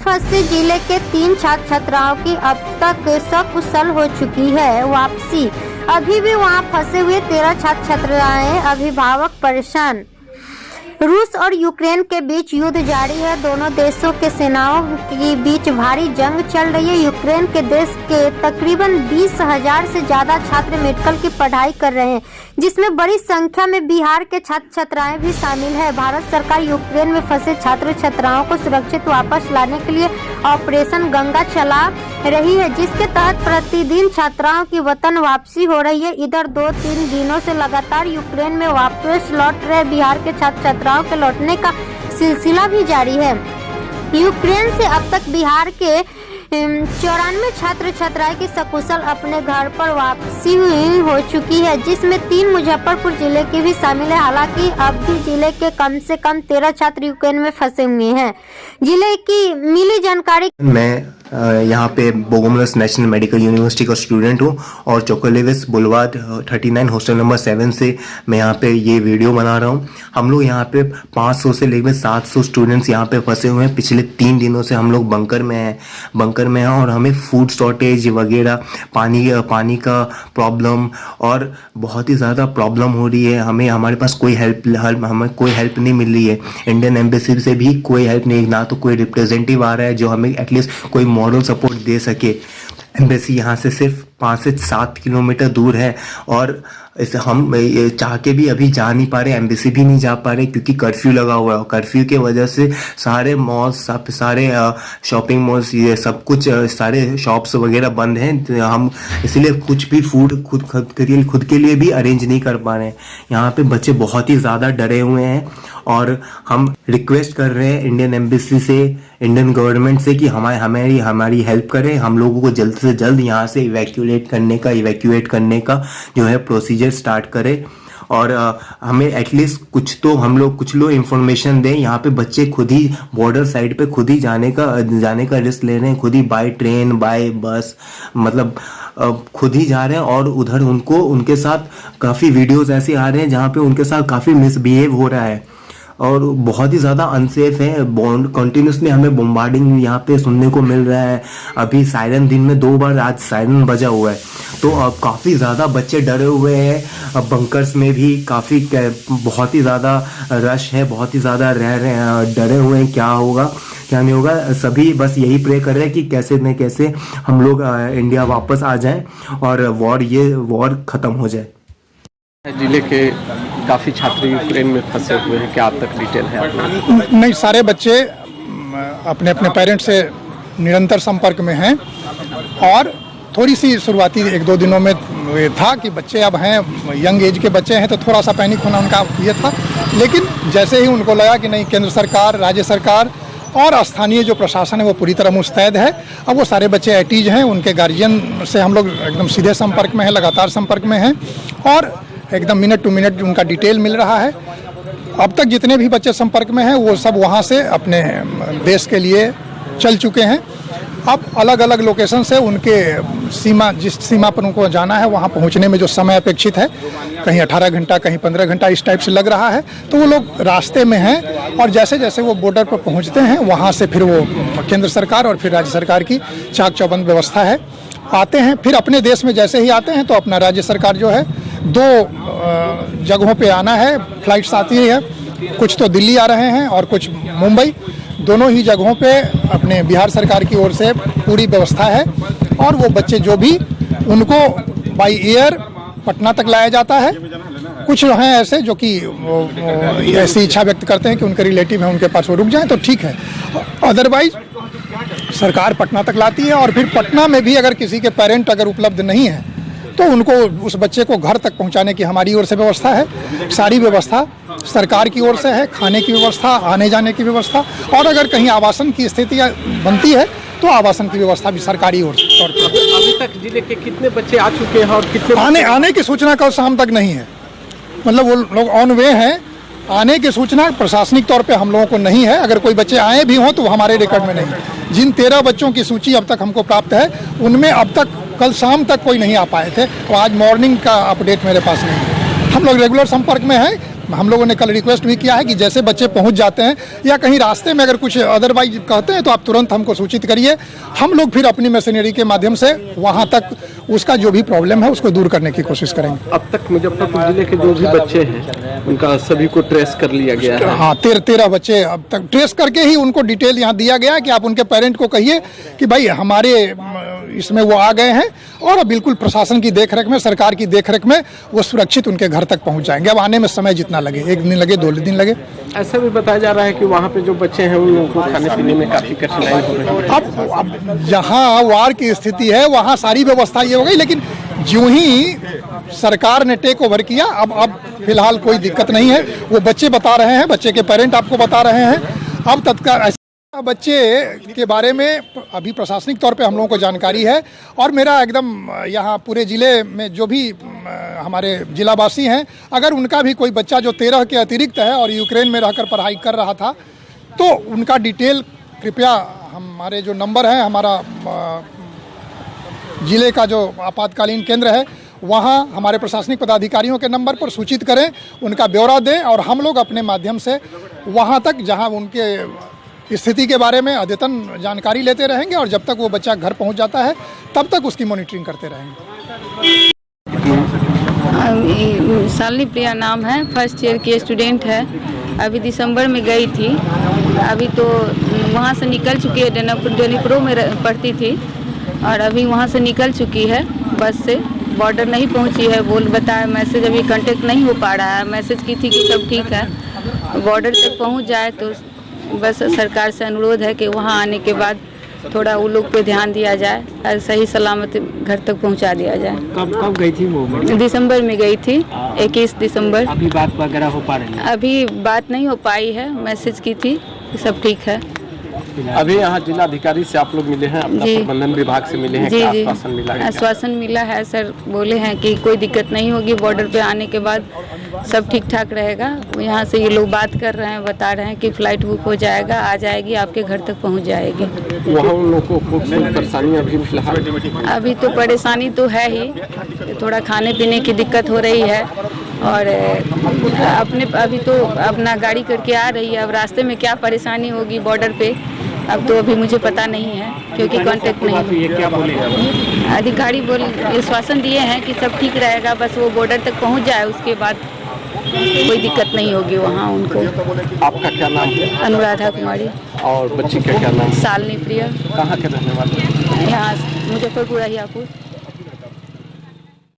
फंसे जिले के 3 छात्र छात्राओं की अब तक सकुशल हो चुकी है वापसी। अभी भी वहां फंसे हुए 13 छात्र छात्राएं अभिभावक परेशान। रूस और यूक्रेन के बीच युद्ध जारी है। दोनों देशों के सेनाओं के बीच भारी जंग चल रही है। यूक्रेन के देश के तकरीबन 20,000 से ज्यादा छात्र मेडिकल की पढ़ाई कर रहे हैं, जिसमें बड़ी संख्या में बिहार के छात्र छात्राएं भी शामिल है। भारत सरकार यूक्रेन में फंसे छात्र छात्राओं को सुरक्षित वापस लाने के लिए ऑपरेशन गंगा चला रही है, जिसके तहत प्रतिदिन छात्राओं की वतन वापसी हो रही है। इधर 2-3 दिनों से लगातार यूक्रेन में वापस लौट रहे बिहार के छात्र छात्राओं के लौटने का सिलसिला भी जारी है। यूक्रेन से अब तक बिहार के 94 छात्र छात्राएं की सकुशल अपने घर पर वापसी हो चुकी है, जिसमें 3 मुजफ्फरपुर जिले के भी शामिल है। हालांकि अब भी जिले के कम से कम 13 छात्र यूक्रेन में फंसे हुए हैं। जिले की मिली जानकारी। मैं यहाँ पे बोगोमलस नेशनल मेडिकल यूनिवर्सिटी का स्टूडेंट हूँ और चोकोलेविस बुलवार्ड 39 हॉस्टल नंबर 7 से मैं यहाँ पे ये वीडियो बना रहा हूँ। हम लोग यहाँ पे 500 से लेकर 700 स्टूडेंट्स यहाँ पे फंसे हुए हैं। पिछले 3 दिनों से हम लोग बंकर में हैं और हमें फूड शॉर्टेज वगैरह, पानी का प्रॉब्लम और बहुत ही ज़्यादा प्रॉब्लम हो रही है। हमारे पास हमें कोई हेल्प नहीं मिल रही है। इंडियन एम्बेसी से भी कोई हेल्प नहीं, ना तो कोई रिप्रेजेंटेटिव आ रहा है जो हमें एटलीस्ट कोई मॉरल सपोर्ट दे सके। एम्बेसी यहाँ से सिर्फ 5 से 7 किलोमीटर दूर है और हम चाह के भी अभी जा नहीं पा रहे, एम्बेसी भी नहीं जा पा रहे क्योंकि कर्फ्यू लगा हुआ है। कर्फ्यू के वजह से सारे मॉल्स, सारे शॉपिंग मॉल्स, ये सब कुछ, सारे शॉप्स वगैरह बंद हैं। तो हम इसलिए कुछ भी फूड खुद के लिए भी अरेंज नहीं कर पा रहे हैं। यहाँ पे बच्चे बहुत ही ज़्यादा डरे हुए हैं और हम रिक्वेस्ट कर रहे हैं इंडियन एम्बेसी से, इंडियन गवर्नमेंट से कि हमारी हेल्प करें, हम लोगों को जल्द से जल्द यहाँ से इवैक्यूएट करने का जो है प्रोसीजर स्टार्ट करें और हमें एटलीस्ट कुछ लोग इंफॉर्मेशन दें। यहाँ पे बच्चे खुद ही बॉर्डर साइड पे खुद ही जाने का रिस्क ले रहे हैं, खुद ही बाय ट्रेन, बाय बस, मतलब खुद ही जा रहे हैं और उधर उनके साथ काफ़ी वीडियोस ऐसे आ रहे हैं जहाँ पे उनके साथ काफ़ी मिसबिहेव हो रहा है और बहुत ही ज़्यादा अनसेफ है। कंटिन्यूसली हमें बम्बार्डिंग यहाँ पे सुनने को मिल रहा है। अभी सायरन दिन में 2 बार आज सायरन बजा हुआ है, तो अब काफ़ी ज़्यादा बच्चे डरे हुए हैं। अब बंकर्स में भी बहुत ही ज़्यादा रश है, बहुत ही ज़्यादा डरे हुए हैं क्या होगा क्या नहीं होगा। सभी बस यही प्रे कर रहे हैं कि कैसे न कैसे हम लोग इंडिया वापस आ जाएं और वॉर ख़त्म हो जाए। जिले के काफ़ी छात्र यूक्रेन में फंसे हुए हैं, क्या अब तक डिटेल है आपको? नहीं, सारे बच्चे अपने अपने पेरेंट्स से निरंतर संपर्क में हैं और थोड़ी सी शुरुआती 1-2 दिनों में ये था कि बच्चे अब हैं, यंग एज के बच्चे हैं, तो थोड़ा सा पैनिक होना उनका ये था। लेकिन जैसे ही उनको लगा कि नहीं, केंद्र सरकार, राज्य सरकार और स्थानीय जो प्रशासन है वो पूरी तरह मुस्तैद है, अब वो सारे बच्चे एटीज हैं। उनके गार्जियन से हम लोग एकदम सीधे संपर्क में हैं, लगातार संपर्क में हैं और एकदम मिनट टू मिनट उनका डिटेल मिल रहा है। अब तक जितने भी बच्चे संपर्क में हैं वो सब वहाँ से अपने देश के लिए चल चुके हैं। अब अलग अलग लोकेशन से उनके जिस सीमा पर उनको जाना है वहाँ पहुँचने में जो समय अपेक्षित है, कहीं 18 घंटा, कहीं 15 घंटा इस टाइप से लग रहा है, तो वो लोग रास्ते में हैं और जैसे जैसे वो बॉर्डर पर पहुँचते हैं वहाँ से फिर वो केंद्र सरकार और फिर राज्य सरकार की चाक चौबंद व्यवस्था है, आते हैं। फिर अपने देश में जैसे ही आते हैं तो अपना राज्य सरकार जो है 2 जगहों पे आना है, फ्लाइट्स आती है, कुछ तो दिल्ली आ रहे हैं और कुछ मुंबई। दोनों ही जगहों पे अपने बिहार सरकार की ओर से पूरी व्यवस्था है और वो बच्चे जो भी, उनको बाई एयर पटना तक लाया जाता है। कुछ हैं ऐसे जो कि ऐसी इच्छा व्यक्त करते हैं कि उनके रिलेटिव हैं, उनके पास वो रुक जाएं तो ठीक है, अदरवाइज सरकार पटना तक लाती है और फिर पटना में भी अगर किसी के पेरेंट अगर उपलब्ध नहीं है तो उनको, उस बच्चे को घर तक पहुंचाने की हमारी ओर से व्यवस्था है। सारी व्यवस्था सरकार की ओर से है, खाने की व्यवस्था, आने जाने की व्यवस्था, और अगर कहीं आवासन की स्थिति बनती है तो आवासन की व्यवस्था भी सरकारी ओर से। अभी तक जिले के कितने बच्चे आ चुके हैं और कितने आने की सूचना कल शाम तक नहीं है, मतलब वो लोग ऑन वे हैं। आने की सूचना प्रशासनिक तौर पे हम लोगों को नहीं है। अगर कोई बच्चे आए भी हों तो हमारे रिकॉर्ड में नहीं। जिन 13 बच्चों की सूची अब तक हमको प्राप्त है उनमें अब तक कल शाम तक कोई नहीं आ पाए थे और आज मॉर्निंग का अपडेट मेरे पास नहीं है। हम लोग रेगुलर संपर्क में हैं, हम लोगों ने कल रिक्वेस्ट भी किया है कि जैसे बच्चे पहुंच जाते हैं या कहीं रास्ते में अगर कुछ अदरवाइज कहते हैं तो आप तुरंत हमको सूचित करिए, हम लोग फिर अपनी मशीनरी के माध्यम से वहां तक उसका जो भी प्रॉब्लम है उसको दूर करने की कोशिश करेंगे। अब तक मुजफ्फरपुर जिले के जो भी बच्चे हैं उनका सभी को ट्रेस कर लिया गया है। हाँ, 13 बच्चे अब तक ट्रेस करके ही उनको डिटेल यहाँ दिया गया है कि आप उनके पेरेंट को कहिए कि भाई हमारे इसमें वो आ गए हैं और बिल्कुल प्रशासन की देखरेख में, सरकार की देखरेख में वो सुरक्षित उनके घर तक पहुंच जाएंगे। अब आने में समय जितना लगे, 1 दिन लगे, 2 दिन लगे। ऐसा भी बताया जा रहा है कि वहाँ पे जो बच्चे हैं उन लोगों को खाने पीने में काफ़ी कठिनाई हो रही है। अब जहाँ वार की स्थिति है वहाँ सारी व्यवस्था ये हो गई, लेकिन जो ही सरकार ने टेक ओवर किया अब फिलहाल कोई दिक्कत नहीं है। वो बच्चे बता रहे हैं, बच्चे के पेरेंट आपको बता रहे हैं। अब तत्काल बच्चे के बारे में अभी प्रशासनिक तौर पे हम लोगों को जानकारी है और मेरा एकदम यहाँ पूरे ज़िले में जो भी हमारे जिलावासी हैं, अगर उनका भी कोई बच्चा जो 13 के अतिरिक्त है और यूक्रेन में रहकर पढ़ाई कर रहा था तो उनका डिटेल कृपया हमारे जो नंबर है, हमारा ज़िले का जो आपातकालीन केंद्र है वहाँ हमारे प्रशासनिक पदाधिकारियों के नंबर पर सूचित करें, उनका ब्यौरा दें और हम लोग अपने माध्यम से वहाँ तक जहाँ उनके स्थिति के बारे में अद्यतन जानकारी लेते रहेंगे और जब तक वो बच्चा घर पहुंच जाता है तब तक उसकी मॉनिटरिंग करते रहेंगे। शालिनी प्रिया नाम है, फर्स्ट ईयर की स्टूडेंट है। अभी दिसंबर में गई थी, अभी तो वहाँ से निकल चुकी है। डनीप्रो में पढ़ती थी और अभी वहाँ से निकल चुकी है बस से। बॉर्डर नहीं पहुँची है, बताया मैसेज अभी कांटेक्ट नहीं हो पा रहा है। मैसेज की थी कि सब ठीक है, बॉर्डर तक पहुँच जाए तो बस सरकार से अनुरोध है कि वहाँ आने के बाद थोड़ा वो लोग पे ध्यान दिया जाए और सही सलामत घर तक पहुँचा दिया जाए। कब गई थी वो? दिसंबर में गई थी, 21 दिसंबर। अभी बात वगैरह हो पा रही है? अभी बात नहीं हो पाई है, मैसेज की थी, सब ठीक है। अभी यहाँ जिलाधिकारी से आप लोग मिले हैं, अपना प्रबंधन विभाग से मिले हैं, क्या आश्वासन मिला है? आश्वासन मिला है सर, बोले हैं कि कोई दिक्कत नहीं होगी, बॉर्डर पे आने के बाद सब ठीक ठाक रहेगा। यहाँ से ये लोग बात कर रहे हैं, बता रहे हैं कि फ्लाइट बुक हो जाएगा, आ जाएगी, आपके घर तक पहुँच जाएगी। वहाँ उन लोगों को परेशानी अभी फिलहाल? अभी तो परेशानी तो है ही, थोड़ा खाने पीने की दिक्कत हो रही है और अभी तो अपना गाड़ी करके आ रही है। अब रास्ते में क्या परेशानी होगी बॉर्डर पे अब तो अभी मुझे पता नहीं है क्योंकि कांटेक्ट नहीं है। अधिकारी आश्वासन दिए हैं कि सब ठीक रहेगा, बस वो बॉर्डर तक पहुंच जाए, उसके बाद कोई दिक्कत नहीं होगी वहाँ उनको। आपका क्या नाम है? अनुराधा कुमारी। और बच्ची का क्या नाम? शालिनी प्रिया। कहाँ के रहने वाले? यहाँ मुजफ्फरपुर, अहियापुर।